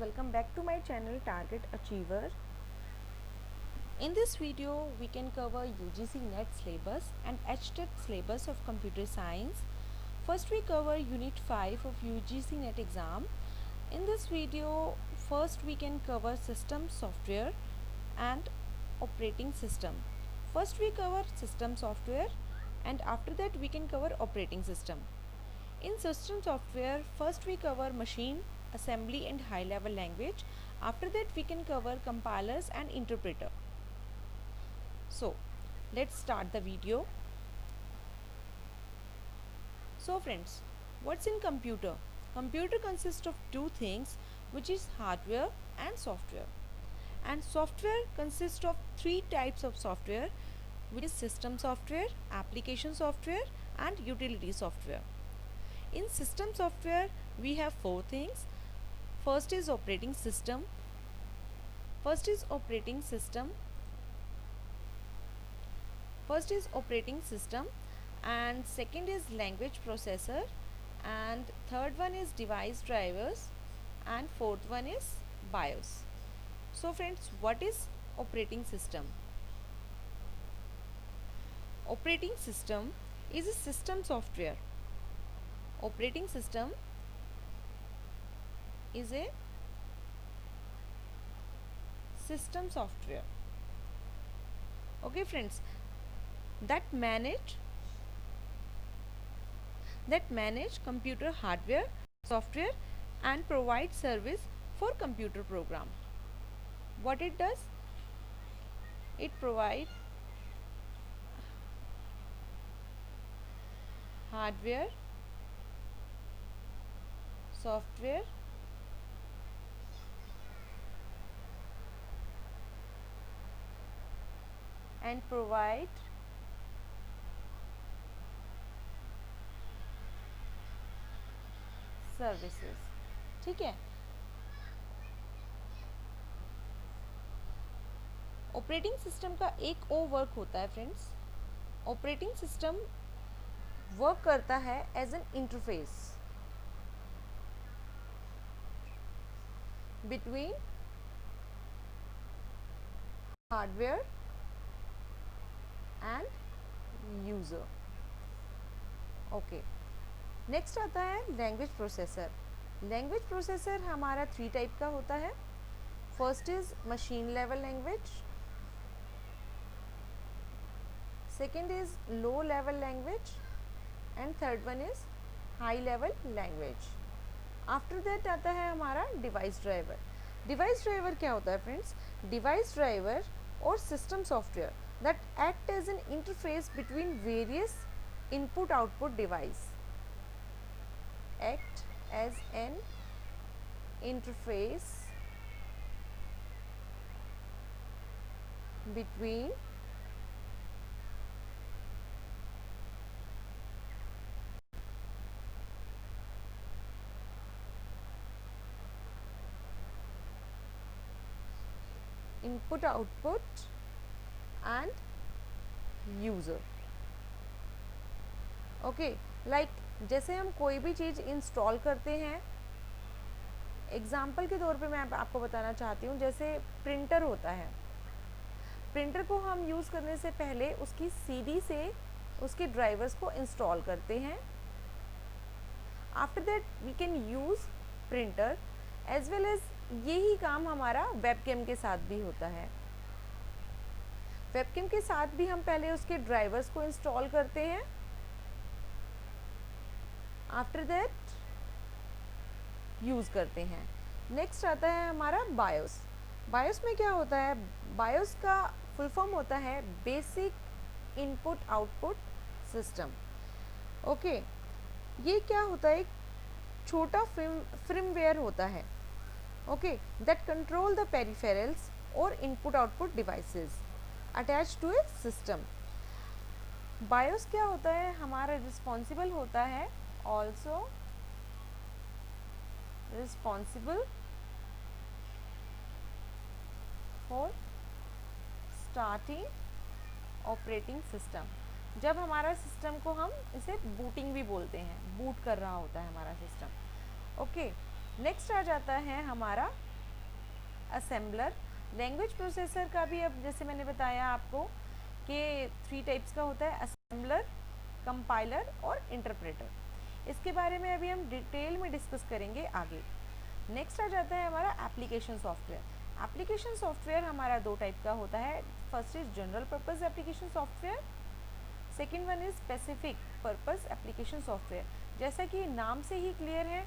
welcome back to my channel Target Achiever. In this video we can cover UGC NET syllabus and HTET syllabus of computer science. First we cover unit 5 of UGC NET exam. In this video first we can cover system software and operating system. First we cover system software and after that we can cover operating system. In system software, first we cover machine, assembly and high level language. After that we can cover compilers and interpreter. So, let's start the video. So friends, what's in computer? Computer consists of two things, which is hardware and software. And software consists of three types of software, which is system software, application software and utility software. In system software, we have four things. First is operating system. First is operating system and second is language processor and third one is device drivers and fourth one is BIOS. So friends, what is operating system? Operating system is a system software. Operating system is a system software. Okay friends, that manage computer hardware, software and provide service for computer program. What it does? It provides hardware, software and provide services. ठीक है. Operating system का एक और work होता है friends. Operating system work करता है as an interface between hardware and user. Okay. Next आता है लैंग्वेज प्रोसेसर. लैंग्वेज प्रोसेसर हमारा थ्री टाइप का होता है. First is machine level language, second is low level language and third one is high level language. After that आता है हमारा device driver. Device driver क्या होता है फ्रेंड्स? डिवाइस ड्राइवर और system software that act as an interface between various input output device. Act as an interface between input output and user. Okay, like जैसे हम कोई भी चीज़ इंस्टॉल करते हैं, एग्जाम्पल के तौर पे मैं आपको बताना चाहती हूँ. जैसे प्रिंटर होता है, प्रिंटर को हम यूज़ करने से पहले उसकी सीडी से उसके ड्राइवर्स को इंस्टॉल करते हैं. After that we can use printer as well as यही काम हमारा वेबकैम के साथ भी होता है. वेबकैम के साथ भी हम पहले उसके ड्राइवर्स को इंस्टॉल करते हैं. आफ्टर दैट यूज़ करते हैं. नेक्स्ट आता है हमारा बायोस. बायोस में क्या होता है? बायोस का फुल फॉर्म होता है basic input output system. Okay, ये क्या होता है? एक छोटा फ्रीमवेयर होता है. Okay, that control the peripherals और input output devices attach to a system. BIOS क्या होता है? हमारा रिस्पॉन्सिबल होता है also responsible for starting operating system. जब हमारा सिस्टम को हम इसे बूटिंग भी बोलते हैं, बूट कर रहा होता है हमारा सिस्टम. ओके, नेक्स्ट आ जाता है हमारा असेंबलर। लैंग्वेज प्रोसेसर का भी अब जैसे मैंने बताया आपको कि 3 टाइप्स का होता है, असेंबलर, कंपाइलर और इंटरप्रेटर। इसके बारे में अभी हम डिटेल में डिस्कस करेंगे आगे। नेक्स्ट आ जाता है हमारा एप्लीकेशन सॉफ्टवेयर। एप्लीकेशन सॉफ्टवेयर हमारा 2 टाइप का होता है। First is general purpose application software, second one is specific purpose application software. जैसा कि नाम से ही क्लियर है,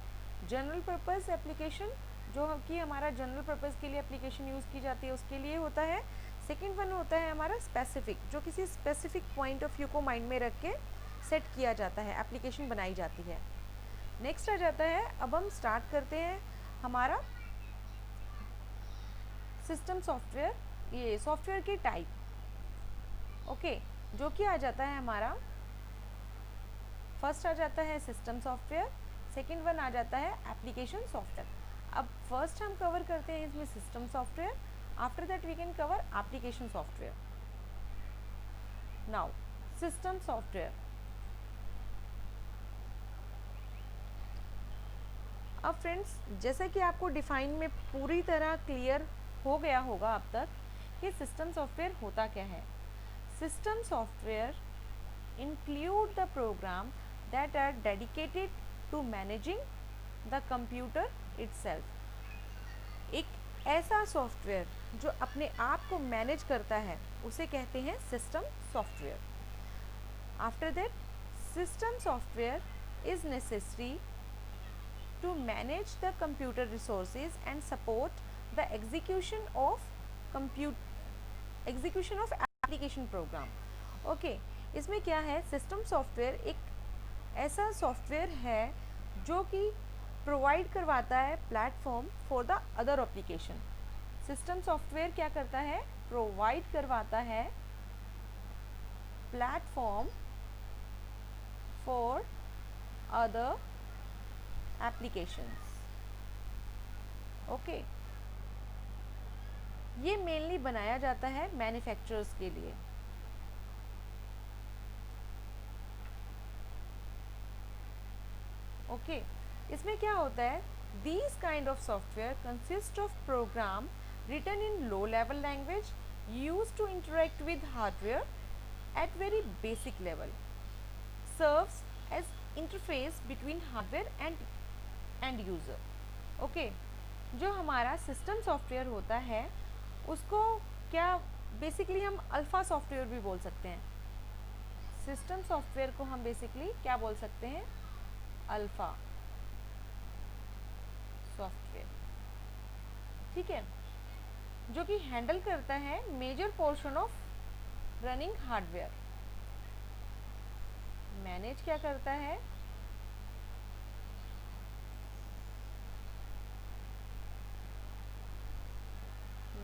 जनरल पर्पस एप्लीकेशन जो कि हमारा जनरल पर्पस के लिए एप्लीकेशन यूज़ की जाती है उसके लिए होता है। सेकेंड वन होता है हमारा स्पेसिफिक, जो किसी स्पेसिफिक पॉइंट ऑफ व्यू को माइंड में रख के सेट किया जाता है, एप्लीकेशन बनाई जाती है। नेक्स्ट आ जाता है, अब हम स्टार्ट करते हैं हमारा सिस्टम सॉफ्टवेयर, ये सॉफ्टवेयर की टाइप। ओके, जो कि आ जाता है हमारा, फर्स्ट आ जाता है सिस्टम सॉफ्टवेयर, सेकेंड वन आ जाता है एप्लीकेशन सॉफ्टवेयर। अब फर्स्ट हम कवर करते हैं इसमें system software, after that we can cover application software. Now system software. अब फ्रेंड्स, जैसा कि आपको डिफाइन में पूरी तरह क्लियर हो गया होगा अब तक कि सिस्टम सॉफ्टवेयर होता क्या है। System software include the program that are dedicated to managing the computer itself। एक ऐसा सॉफ्टवेयर जो अपने आप को मैनेज करता है उसे कहते हैं system software. After that, system software is necessary to manage the computer resources and support the execution of application program। Okay, इसमें क्या है, सिस्टम सॉफ्टवेयर एक ऐसा सॉफ्टवेयर है जो कि प्रोवाइड करवाता है platform for the other application. System software क्या करता है, प्रोवाइड करवाता है platform for other applications. Okay, ये मेनली बनाया जाता है मैन्युफैक्चरर्स के लिए। ओके, इसमें क्या होता है, these kind of software consist of program written in low level language use to interact with hardware at very basic level, serves as interface between hardware and user. Okay, जो हमारा system software होता है उसको क्या basically हम alpha software भी बोल सकते हैं। सिस्टम सॉफ्टवेयर को हम बेसिकली क्या बोल सकते हैं, अल्फ़ा सॉफ्टवेयर। ठीक है, जो कि हैंडल करता है major portion of running hardware. Manage क्या करता है,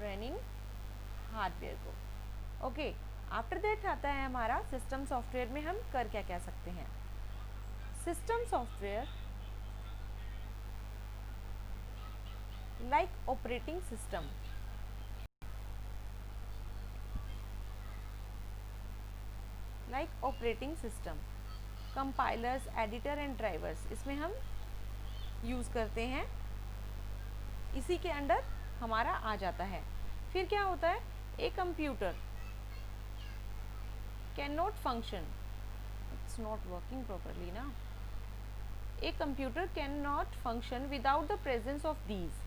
रनिंग हार्डवेयर को। ओके, आफ्टर दैट आता है हमारा सिस्टम सॉफ्टवेयर में हम कर क्या कह सकते हैं। System software like operating system, compilers, editor and drivers इसमें हम यूज़ करते हैं, इसी के अंडर हमारा आ जाता है। फिर क्या होता है, a computer can not function, it's not working properly ना, a computer can not function without the presence of these.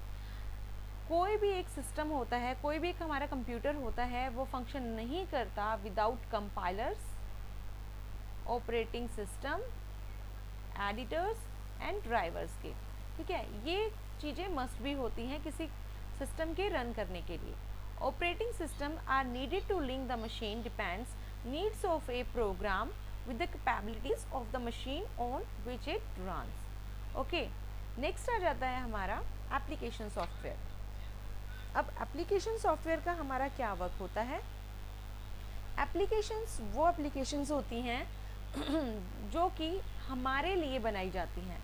कोई भी एक सिस्टम होता है, कोई भी एक हमारा कंप्यूटर होता है, वो फंक्शन नहीं करता without compilers, operating system, editors and drivers के। ठीक है, ये चीज़ें मस्ट भी होती हैं किसी सिस्टम के रन करने के लिए। Operating system are needed to link the machine depends needs of a program with the capabilities of the machine on which it runs। Okay, next आ जाता है हमारा एप्लीकेशन सॉफ्टवेयर। अब एप्लीकेशन सॉफ्टवेयर का हमारा क्या वर्क होता है। एप्लीकेशंस वो एप्लीकेशंस होती हैं जो कि हमारे लिए बनाई जाती हैं,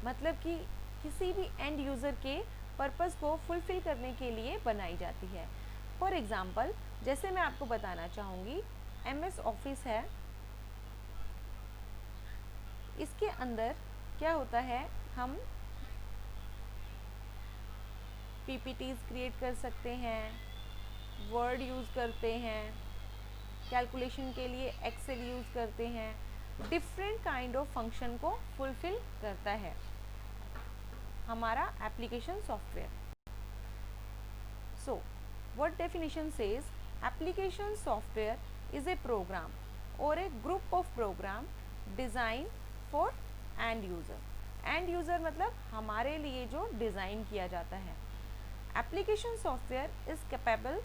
मतलब कि किसी भी एंड यूज़र के पर्पस को फुलफ़िल करने के लिए बनाई जाती है। फॉर एग्ज़ाम्पल, जैसे मैं आपको बताना चाहूँगी, MS ऑफिस है, इसके अंदर क्या होता है, हम पीपीटीज क्रिएट कर सकते हैं, वर्ड यूज़ करते हैं, कैलकुलेशन के लिए एक्सेल यूज़ करते हैं, डिफरेंट काइंड ऑफ फंक्शन को फुलफिल करता है हमारा application software. So what definition says application software is a program or a group of program designed for end user। end user मतलब हमारे लिए जो डिज़ाइन किया जाता है। application software is capable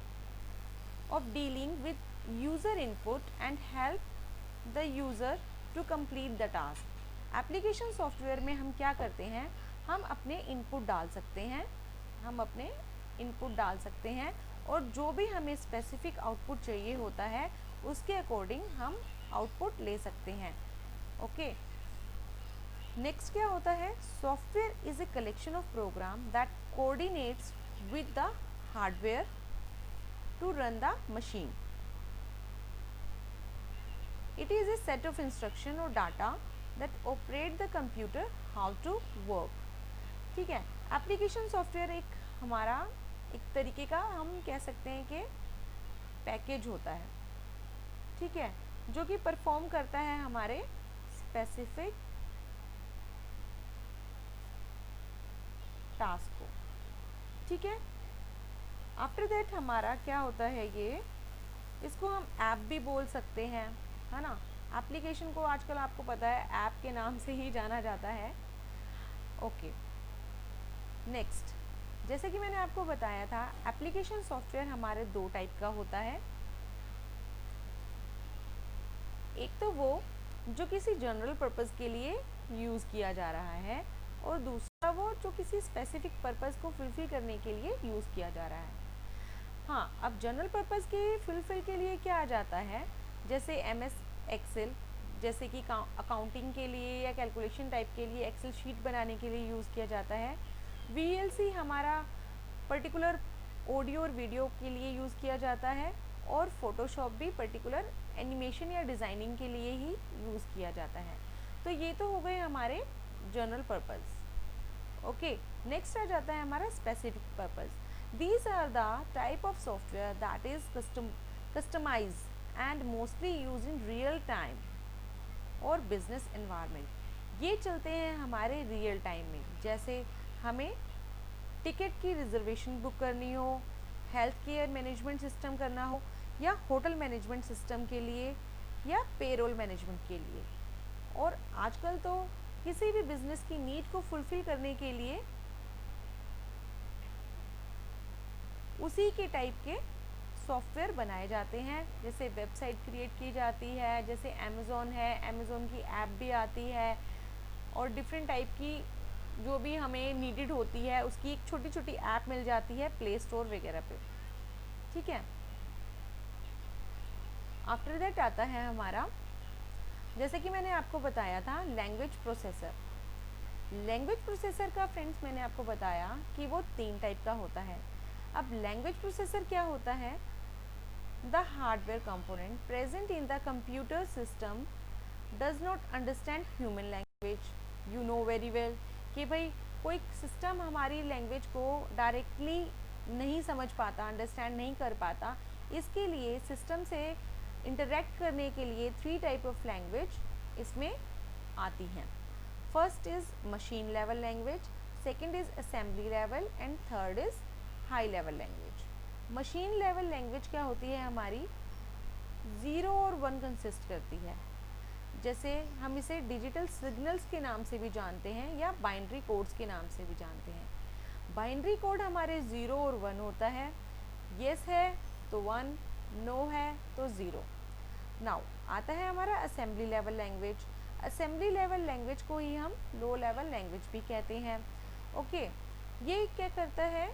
of dealing with user input and help the user to complete the task। application software में हम क्या करते हैं, हम अपने इनपुट डाल सकते हैं, और जो भी हमें स्पेसिफिक आउटपुट चाहिए होता है उसके अकॉर्डिंग हम आउटपुट ले सकते हैं। ओके, नेक्स्ट क्या होता है, software is a collection of program that coordinates with the hardware to run the machine. It is a set of instruction और data that operate the computer how to work. ठीक है, application software एक हमारा एक तरीके का हम कह सकते हैं कि पैकेज होता है, ठीक है, जो कि परफॉर्म करता है हमारे स्पेसिफिक टास्क को। ठीक है, आफ्टर दैट हमारा क्या होता है, ये इसको हम ऐप भी बोल सकते हैं, है ना। एप्लीकेशन को आजकल आपको पता है ऐप के नाम से ही जाना जाता है। ओके, नेक्स्ट, जैसे कि मैंने आपको बताया था एप्लीकेशन सॉफ्टवेयर हमारे दो टाइप का होता है। एक तो वो जो किसी जनरल पर्पस के लिए यूज़ किया जा रहा है, और दूसरा वो जो किसी स्पेसिफिक पर्पस को फुलफिल करने के लिए यूज़ किया जा रहा है। हाँ, अब जनरल पर्पस के फुलफिल के लिए क्या आ जाता है, जैसे MS एक्सेल, जैसे कि अकाउंटिंग के लिए या कैलकुलेशन टाइप के लिए एक्सेल शीट बनाने के लिए यूज़ किया जाता है। VLC हमारा पर्टिकुलर ऑडियो और वीडियो के लिए यूज़ किया जाता है, और फोटोशॉप भी पर्टिकुलर एनिमेशन या डिज़ाइनिंग के लिए ही यूज़ किया जाता है। तो ये तो हो गए हमारे जनरल पर्पस। ओके, नेक्स्ट आ जाता है हमारा specific purpose. These are the type of software that is customize and mostly use in real time और बिजनेस एनवायरनमेंट। ये चलते हैं हमारे रियल टाइम में, जैसे हमें टिकट की रिजर्वेशन बुक करनी हो, हेल्थ केयर मैनेजमेंट सिस्टम करना हो, या होटल मैनेजमेंट सिस्टम के लिए, या पेरोल मैनेजमेंट के लिए। और आजकल तो किसी भी बिजनेस की नीड को फुलफिल करने के लिए उसी के टाइप के सॉफ्टवेयर बनाए जाते हैं। जैसे वेबसाइट क्रिएट की जाती है, जैसे अमेज़ॉन है, अमेज़ॉन की ऐप भी आती है, और डिफरेंट टाइप की जो भी हमें नीडेड होती है उसकी एक छोटी छोटी ऐप मिल जाती है प्ले स्टोर वगैरह पे। ठीक है, आफ्टर दैट आता है हमारा, जैसे कि मैंने आपको बताया था लैंग्वेज प्रोसेसर। लैंग्वेज प्रोसेसर का फ्रेंड्स मैंने आपको बताया कि वो 3 टाइप का होता है। अब लैंग्वेज प्रोसेसर क्या होता है, the hardware component present in the computer system does not understand human language. You know very well कि भाई कोई सिस्टम हमारी लैंग्वेज को डायरेक्टली नहीं समझ पाता, अंडरस्टैंड नहीं कर पाता। इसके लिए सिस्टम से इंटरेक्ट करने के लिए 3 टाइप ऑफ लैंग्वेज इसमें आती हैं। First is machine level language, second is assembly level, and third is high level language. Machine level language क्या होती है, हमारी 0 और 1 कंसिस्ट करती है। जैसे हम इसे डिजिटल सिग्नल्स के नाम से भी जानते हैं, या बाइनरी कोड्स के नाम से भी जानते हैं। बाइनरी कोड हमारे 0 और 1 होता है, येस है तो 1, नो है तो 0। नाउ आता है हमारा assembly level language. Assembly level language को ही हम लो लेवल लैंग्वेज भी कहते हैं। ओके, ये क्या करता है,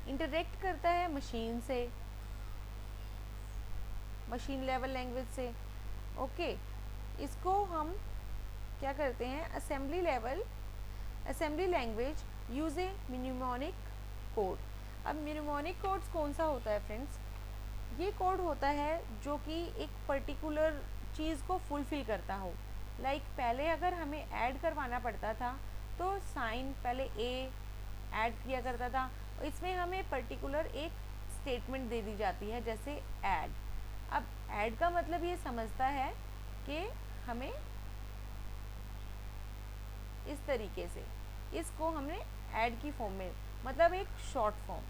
इंटरेक्ट करता है मशीन से, मशीन लेवल लैंग्वेज से। ओके, इसको हम क्या करते हैं, असेंबली लैंग्वेज यूज ए म्नेमोनिक कोड। अब म्नेमोनिक कोड्स कौन सा होता है फ्रेंड्स, ये कोड होता है जो कि एक पर्टिकुलर चीज़ को फुलफिल करता हो। लाइक पहले अगर हमें ऐड करवाना पड़ता था तो साइन पहले ए ऐड किया करता था। इसमें हमें पर्टिकुलर एक स्टेटमेंट दे दी जाती है, जैसे ऐड। अब ऐड का मतलब ये समझता है कि हमें इस तरीके से, इसको हमने ऐड की फॉर्म में, मतलब एक शॉर्ट फॉर्म,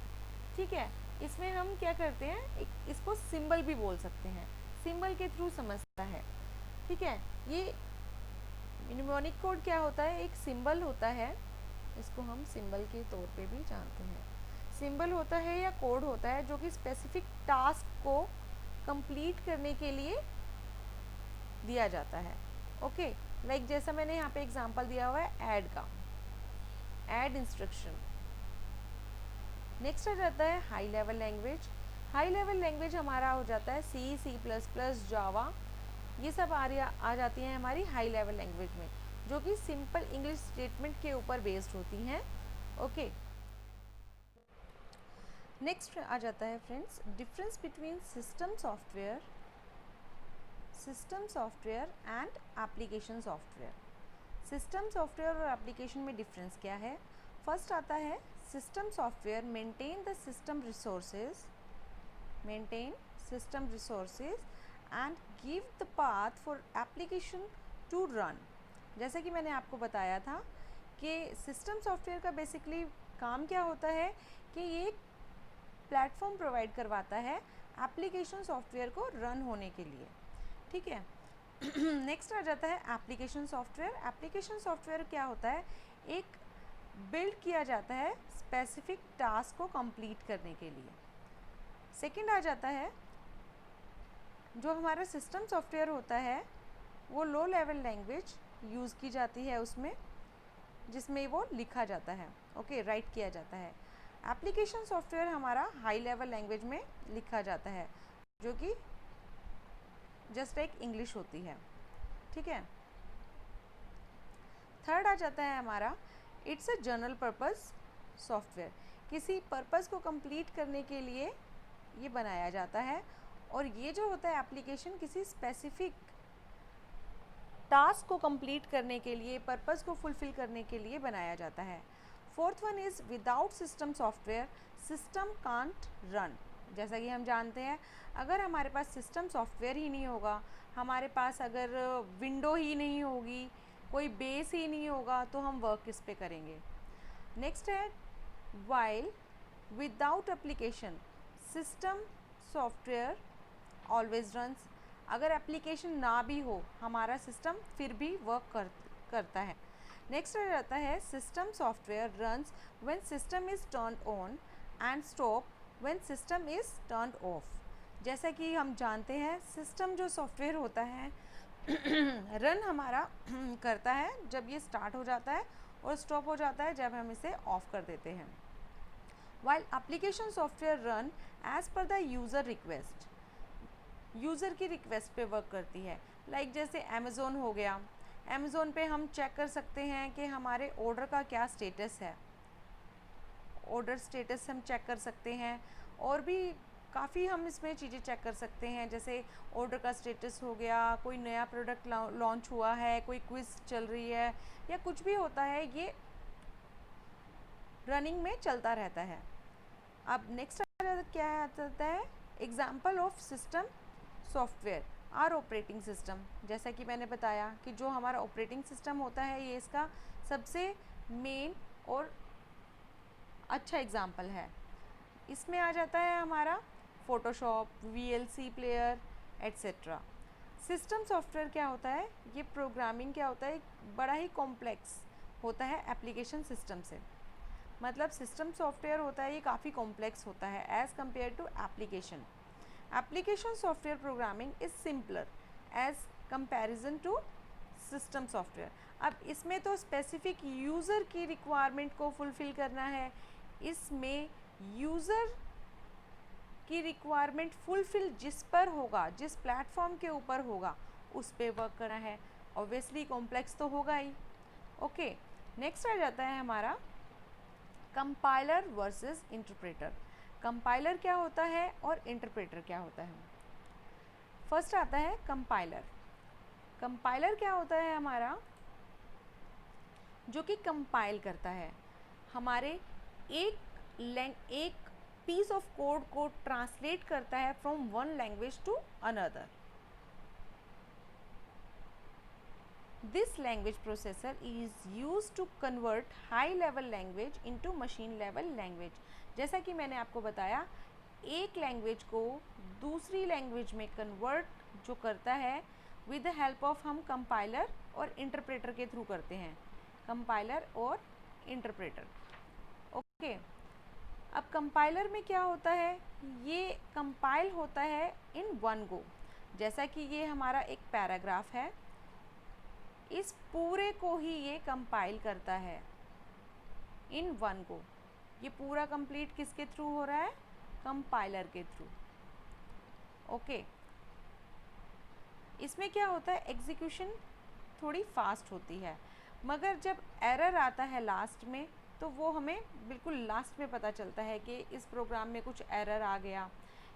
ठीक है। इसमें हम क्या करते हैं, इसको सिंबल भी बोल सकते हैं, सिंबल के थ्रू समझता है, ठीक है। ये न्यूमोनिक कोड क्या होता है, एक सिंबल होता है, इसको हम सिंबल के तौर पे भी जानते हैं। सिंबल होता है या कोड होता है जो कि स्पेसिफिक टास्क को कंप्लीट करने के लिए दिया जाता है। ओके, लाइक जैसा मैंने यहाँ पे एग्जांपल दिया हुआ है ऐड का, ऐड इंस्ट्रक्शन। नेक्स्ट आ जाता है high level language. High level language हमारा हो जाता है सी, सी प्लस प्लस, जावा, ये सब आ जाती हैं हमारी हाई लेवल लैंग्वेज में, जो कि सिंपल इंग्लिश स्टेटमेंट के ऊपर बेस्ड होती हैं। ओके, नेक्स्ट आ जाता है friends difference between system software and application software. System software और एप्लीकेशन में डिफरेंस क्या है। फर्स्ट आता है system software maintain system resources and give the path for application to run। जैसा कि मैंने आपको बताया था कि सिस्टम सॉफ्टवेयर का बेसिकली काम क्या होता है कि ये एक प्लेटफॉर्म प्रोवाइड करवाता है एप्लीकेशन सॉफ्टवेयर को रन होने के लिए, ठीक है। नेक्स्ट आ जाता है एप्लीकेशन सॉफ्टवेयर। एप्लीकेशन सॉफ्टवेयर क्या होता है, एक बिल्ड किया जाता है स्पेसिफिक टास्क को कंप्लीट करने के लिए। सेकंड आ जाता है जो हमारा सिस्टम सॉफ्टवेयर होता है वो लो लेवल लैंग्वेज यूज़ की जाती है उसमें, जिसमें वो लिखा जाता है, ओके, राइट किया जाता है। एप्लीकेशन सॉफ्टवेयर हमारा हाई लेवल लैंग्वेज में लिखा जाता है, जो कि जस्ट एक इंग्लिश होती है, ठीक है। थर्ड आ जाता है हमारा it's a general purpose software. किसी पर्पस को कंप्लीट करने के लिए ये बनाया जाता है, और ये जो होता है एप्लीकेशन किसी स्पेसिफिक टास्क को कंप्लीट करने के लिए, पर्पस को फुलफिल करने के लिए बनाया जाता है। Fourth one is without system software system can't run. जैसा कि हम जानते हैं अगर हमारे पास सिस्टम सॉफ्टवेयर ही नहीं होगा, हमारे पास अगर विंडो ही नहीं होगी, कोई बेस ही नहीं होगा, तो हम वर्क किस पे करेंगे। नेक्स्ट है while without application system software always runs. अगर एप्लीकेशन ना भी हो हमारा सिस्टम फिर भी वर्क करता है। नेक्स्ट आ जाता है system software runs when system is turn on and stop when system is turn off. जैसा कि हम जानते हैं सिस्टम जो सॉफ्टवेयर होता है रन हमारा करता है जब ये स्टार्ट हो जाता है, और स्टॉप हो जाता है जब हम इसे ऑफ कर देते हैं। While application software run as per the user request, user की रिक्वेस्ट पे वर्क करती है। लाइक जैसे अमेज़ोन हो गया, अमेज़ोन पे हम चेक कर सकते हैं कि हमारे ऑर्डर का क्या स्टेटस है, ऑर्डर स्टेटस हम चेक कर सकते हैं, और भी काफ़ी हम इसमें चीज़ें चेक कर सकते हैं, जैसे ऑर्डर का स्टेटस हो गया, कोई नया प्रोडक्ट लॉन्च हुआ है, कोई क्विज़ चल रही है, या कुछ भी होता है, ये रनिंग में चलता रहता है। अब नेक्स्ट क्या आता है example of system software are operating system. जैसा कि मैंने बताया कि जो हमारा ऑपरेटिंग सिस्टम होता है ये इसका सबसे मेन और अच्छा एग्जाम्पल है। इसमें आ जाता है हमारा Photoshop, VLC player etcetera. System software क्या होता है, ये प्रोग्रामिंग क्या होता है, बड़ा ही कॉम्प्लेक्स होता है एप्लीकेशन सिस्टम से। मतलब सिस्टम सॉफ्टवेयर होता है ये काफ़ी कॉम्प्लेक्स होता है as compare to application. Application software programming is simpler as comparison to system software. अब इसमें तो स्पेसिफिक यूज़र की रिक्वायरमेंट को फुलफ़िल करना है, इसमें यूज़र की रिक्वायरमेंट फुलफ़िल जिस पर होगा, जिस प्लेटफॉर्म के ऊपर होगा, उस पर वर्क करना है। ऑब्वियसली कॉम्प्लेक्स तो होगा ही। ओके, नेक्स्ट आ जाता है हमारा कंपाइलर वर्सेस इंटरप्रेटर। कंपाइलर क्या होता है और इंटरप्रेटर क्या होता है। फर्स्ट आता है कंपाइलर। कंपाइलर क्या होता है हमारा, जो कि कंपाइल करता है, हमारे एक पीस ऑफ कोड को ट्रांसलेट करता है from one language to another. This language processor is used to convert high level language into machine level language. जैसा कि मैंने आपको बताया, एक लैंग्वेज को दूसरी लैंग्वेज में कन्वर्ट जो करता है विद द हेल्प ऑफ हम कंपाइलर और इंटरप्रेटर के थ्रू करते हैं. कंपाइलर और इंटरप्रेटर. ओके. अब कंपाइलर में क्या होता है, ये कंपाइल होता है इन वन गो. जैसा कि ये हमारा एक पैराग्राफ है, इस पूरे को ही ये कंपाइल करता है इन वन गो. ये पूरा कंप्लीट किसके थ्रू हो रहा है, कंपाइलर के थ्रू. ओके. इसमें क्या होता है, एग्जीक्यूशन थोड़ी फास्ट होती है, मगर जब एरर आता है लास्ट में तो वो हमें बिल्कुल लास्ट में पता चलता है कि इस प्रोग्राम में कुछ एरर आ गया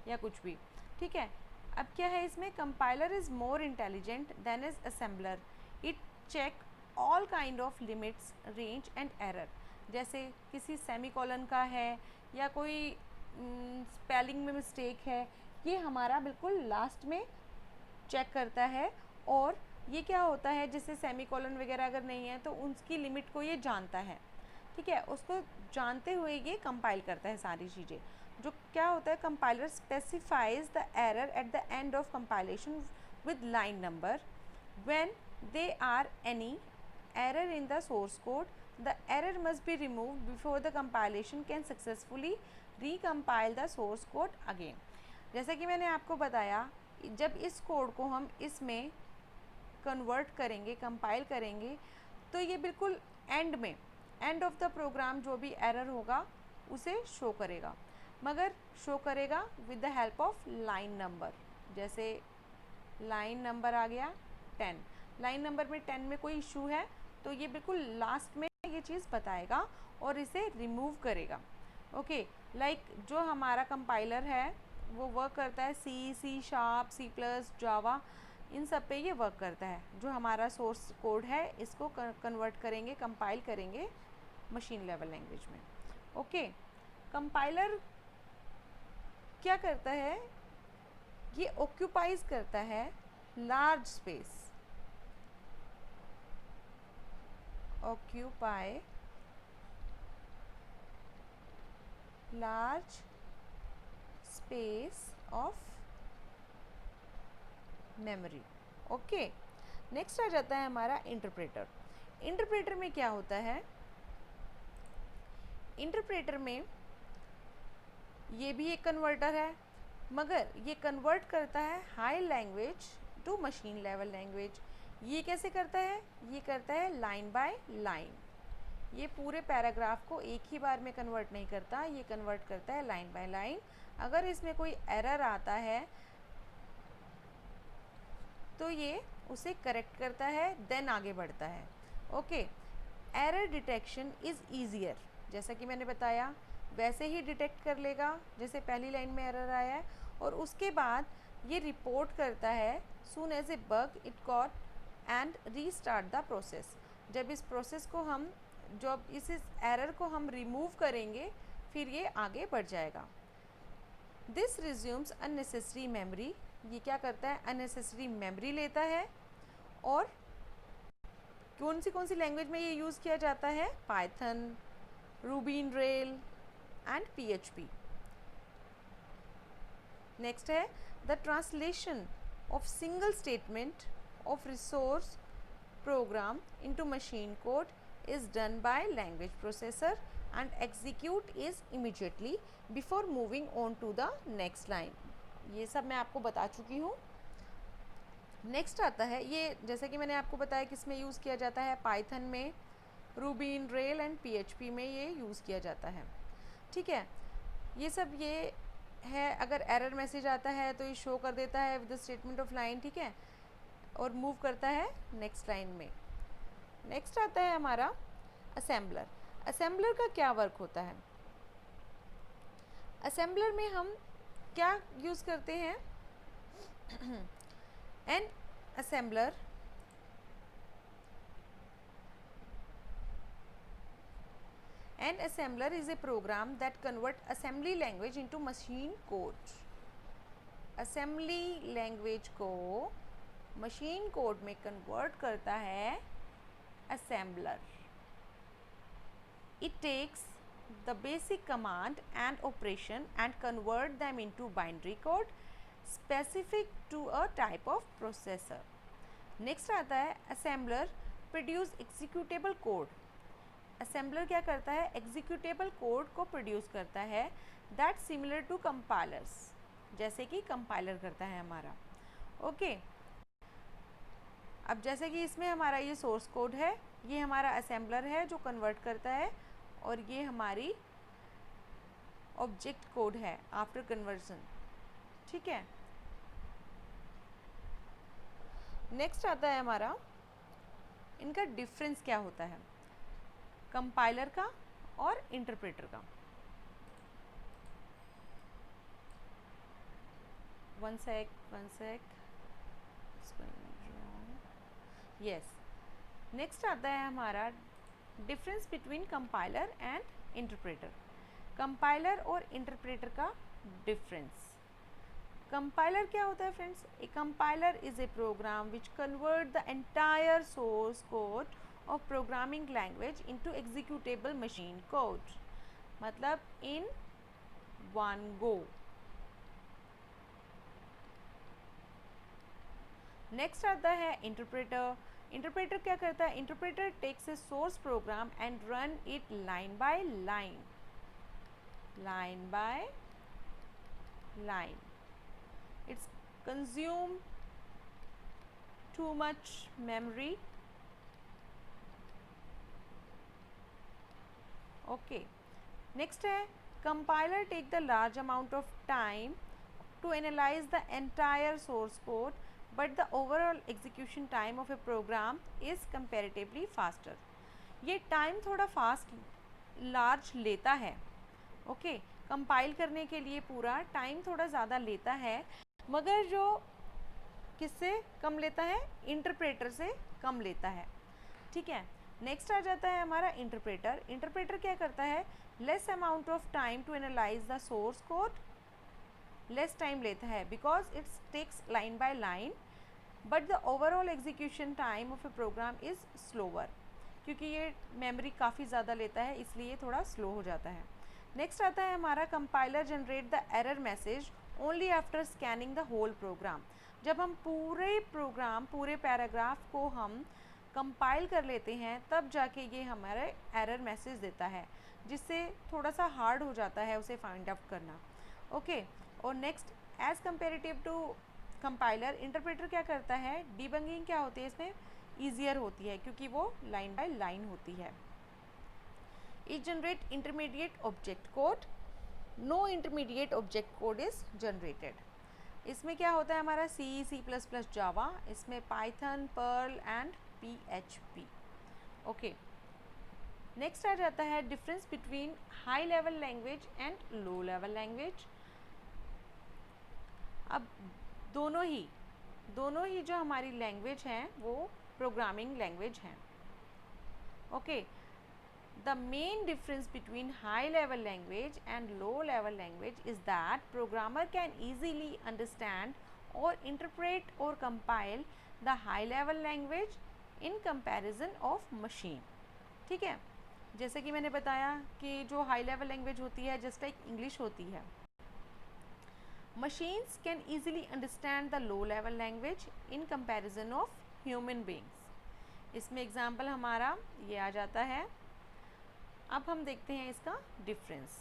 या कुछ भी. ठीक है. अब क्या है इसमें, compiler is more intelligent than is assembler. It check all kind of limits, range and error. जैसे किसी सेमीकोलन का है या कोई स्पेलिंग में मिस्टेक है, ये हमारा बिल्कुल लास्ट में चेक करता है. और ये क्या होता है, जैसे सेमीकोलन वगैरह अगर नहीं है तो उसकी लिमिट को ये जानता है. ठीक है. उसको जानते हुए ये कंपाइल करता है सारी चीज़ें. जो क्या होता है, compiler specifies the error at the end of compilation with line number. When they are any error in the source code, the error must be removed before the compilation can successfully recompile the source code again. जैसा कि मैंने आपको बताया, जब इस code को हम इसमें कन्वर्ट करेंगे, कंपाइल करेंगे, तो ये बिल्कुल एंड में, एंड ऑफ द प्रोग्राम जो भी एरर होगा उसे शो करेगा, मगर शो करेगा with the help of line number. जैसे लाइन नंबर आ गया 10, लाइन नंबर में 10 में कोई इशू है तो ये बिल्कुल लास्ट में ये चीज़ बताएगा और इसे रिमूव करेगा. ओके. लाइक जो हमारा कंपाइलर है वो वर्क करता है सी शार्प, सी प्लस, जावा, इन सब पे ये वर्क करता है. जो हमारा सोर्स कोड है इसको कन्वर्ट करेंगे, कंपाइल करेंगे मशीन लेवल लैंग्वेज में. ओके. कंपाइलर क्या करता है, ये ऑक्यूपाइज करता है large space. occupy large space of memory. Okay. Next आ जाता है हमारा इंटरप्रेटर. इंटरप्रेटर में क्या होता है, इंटरप्रेटर में ये भी एक कन्वर्टर है, मगर ये कन्वर्ट करता है high language to machine level language. ये कैसे करता है, ये करता है लाइन बाय लाइन. ये पूरे पैराग्राफ को एक ही बार में कन्वर्ट नहीं करता, ये कन्वर्ट करता है लाइन बाय लाइन. अगर इसमें कोई एरर आता है तो ये उसे करेक्ट करता है, देन आगे बढ़ता है. Okay. Error detection is easier. जैसा कि मैंने बताया वैसे ही डिटेक्ट कर लेगा जैसे पहली लाइन में एरर आया है, और उसके बाद ये रिपोर्ट करता है soon as a bug it caught and restart the process. जब इस प्रोसेस को हम, जब इस एरर को हम रिमूव करेंगे फिर ये आगे बढ़ जाएगा. This resumes unnecessary memory. ये क्या करता है, अननेसेसरी मेमोरी लेता है. और कौन सी लैंग्वेज में ये यूज़ किया जाता है, Python, Ruby on rail and PHP. Next है the translation of single statement of resource program into machine code is done by language processor and execute is immediately before moving on to the next line. ये सब मैं आपको बता चुकी हूँ. Next आता है, ये जैसे कि मैंने आपको बताया किस में यूज़ किया जाता है, पाइथन में, Ruby on rail and PHP में ये यूज़ किया जाता है. ठीक है. ये सब ये है, अगर एरर मैसेज आता है तो ये शो कर देता है with the statement of line. ठीक है. और मूव करता है नेक्स्ट लाइन में. नेक्स्ट आता है हमारा असेंबलर. असेंबलर का क्या वर्क होता है, असेंबलर में हम क्या यूज़ करते हैं, N An assembler is a program that convert assembly language into machine code. assembly language को machine code में convert करता है assembler. It takes the basic command and operation and convert them into binary code specific to a type of processor. Next आता है assembler produce executable code. assembler क्या करता है, executable code को produce करता है that similar to compilers, जैसे कि compiler करता है हमारा. ओके अब जैसे कि इसमें हमारा ये source code है, ये हमारा assembler है जो convert करता है, और ये हमारी ऑब्जेक्ट कोड है आफ्टर कन्वर्जन. ठीक है. नेक्स्ट आता है हमारा इनका डिफरेंस क्या होता है कंपाइलर का और इंटरप्रेटर का. One sec yes. नेक्स्ट आता है हमारा difference between compiler and interpreter. Compiler और इंटरप्रेटर का डिफरेंस. कंपाइलर क्या होता है friends? A compiler is a program which convert the entire source code of programming language into executable machine code. मतलब in one go. Next आता है interpreter. Interpreter क्या करता है? Interpreter takes a source program and run it line by line. line by line. It's consume too much memory. Okay. Next है compiler take the large amount of time to analyze the entire source code, but the overall execution time of a program is comparatively faster. ये time थोड़ा fast large लेता है. Okay compile करने के लिए पूरा time थोड़ा ज़्यादा लेता है, मगर जो किससे कम लेता है? इंटरप्रेटर से कम लेता है. ठीक है. नेक्स्ट आ जाता है हमारा इंटरप्रेटर. इंटरप्रेटर क्या करता है? Less amount of time to analyse the source code. Less time लेता है because it's takes line by line, but the overall execution time of a program is slower. क्योंकि ये मेमोरी काफ़ी ज़्यादा लेता है, इसलिए थोड़ा स्लो हो जाता है. नेक्स्ट आता है हमारा compiler generate the error message only after scanning the whole program. जब हम पूरे प्रोग्राम पूरे पैराग्राफ को हम कंपाइल कर लेते हैं तब जाके ये हमारे एरर मैसेज देता है, जिससे थोड़ा सा हार्ड हो जाता है उसे फाइंड आउट करना. ओके. और next as comparative to compiler interpreter क्या करता है? डिबगिंग क्या होती है इसमें? ईजियर होती है क्योंकि वो लाइन बाय लाइन होती है. It generate intermediate object code. No intermediate object code is generated. इसमें क्या होता है हमारा C++, जावा, इसमें Python, Perl and PHP. Okay. Next आ जाता है difference between high level language and low level language. अब दोनों ही जो हमारी लैंग्वेज हैं वो प्रोग्रामिंग लैंग्वेज हैं. Okay. The main difference between high level language and low level language is that programmer can easily understand or interpret or compile the high level language in comparison of machine. ठीक है. जैसे कि मैंने बताया कि जो high level language होती है जस्ट लाइक इंग्लिश होती है. machines can easily understand the low level language in comparison of human beings. इसमें एग्जाम्पल हमारा ये आ जाता है. अब हम देखते हैं इसका difference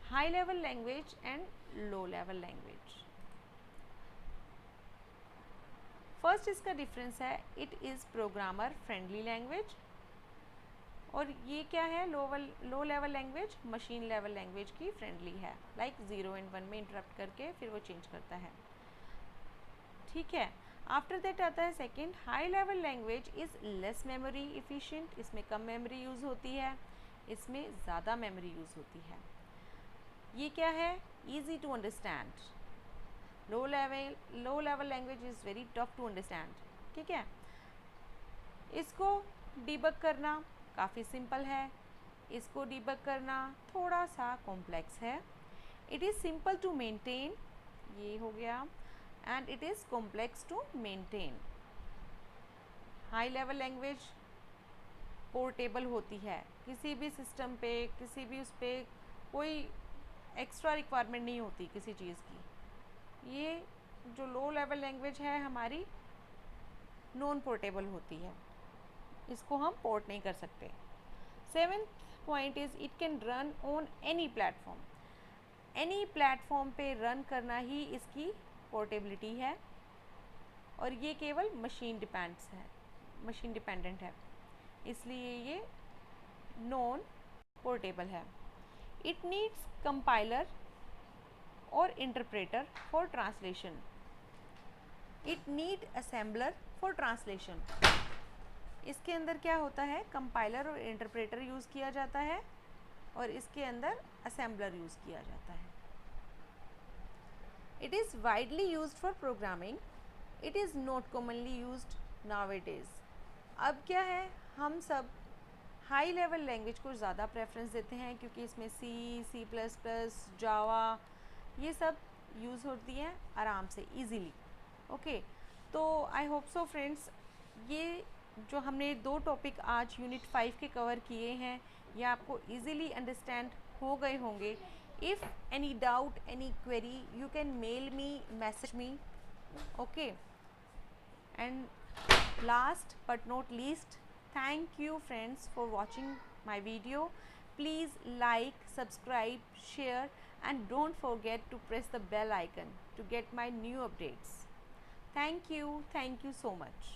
high level language and low level language. First इसका डिफरेंस है it is programmer friendly language. और ये क्या है? लो level language machine level language की फ्रेंडली है, लाइक 0 and 1 में इंटरप्ट करके फिर वो चेंज करता है. ठीक है. आफ्टर दैट आता है second high level language is less memory efficient. इसमें कम मेमोरी यूज़ होती है, इसमें ज़्यादा मेमोरी यूज़ होती है. ये क्या है? Easy to understand. Low level language is very tough to understand. ठीक है. इसको डिबग करना काफ़ी सिंपल है. इसको डिबग करना थोड़ा सा कॉम्प्लेक्स है। It is simple to maintain, ये हो गया, and it is complex to maintain. High level language portable होती है, किसी भी सिस्टम पे, किसी भी उस पर कोई एक्स्ट्रा रिक्वायरमेंट नहीं होती किसी चीज़ की। ये जो लो लेवल लैंग्वेज है हमारी नॉन पोर्टेबल होती है, इसको हम पोर्ट नहीं कर सकते। Seventh point is it can run on any platform. Any platform पे रन करना ही इसकी पोर्टेबिलिटी है, और ये केवल मशीन डिपेंडेंट है, इसलिए ये नॉन पोर्टेबल है। इट नीड्स कंपाइलर और interpreter for translation. It need assembler for translation. इसके अंदर क्या होता है, कंपाइलर और इंटरप्रेटर यूज़ किया जाता है, और इसके अंदर असेंबलर यूज़ किया जाता है। It is widely used for programming. It is not commonly used nowadays. अब क्या है, हम सब हाई लेवल लैंग्वेज को ज़्यादा प्रेफरेंस देते हैं, क्योंकि इसमें सी प्लस प्लस, जावा, ये सब यूज़ होती हैं आराम से, इजीली। ओके, तो आई होप सो फ्रेंड्स, ये जो हमने 2 टॉपिक आज यूनिट 5 के कवर किए हैं, ये आपको इजीली अंडरस्टैंड हो गए होंगे। If any doubt, any query, you can mail me, message me, okay. And last but not least, thank you friends for watching my video. Please like, subscribe, share, and don't forget to press the bell icon to get my new updates. Thank you so much.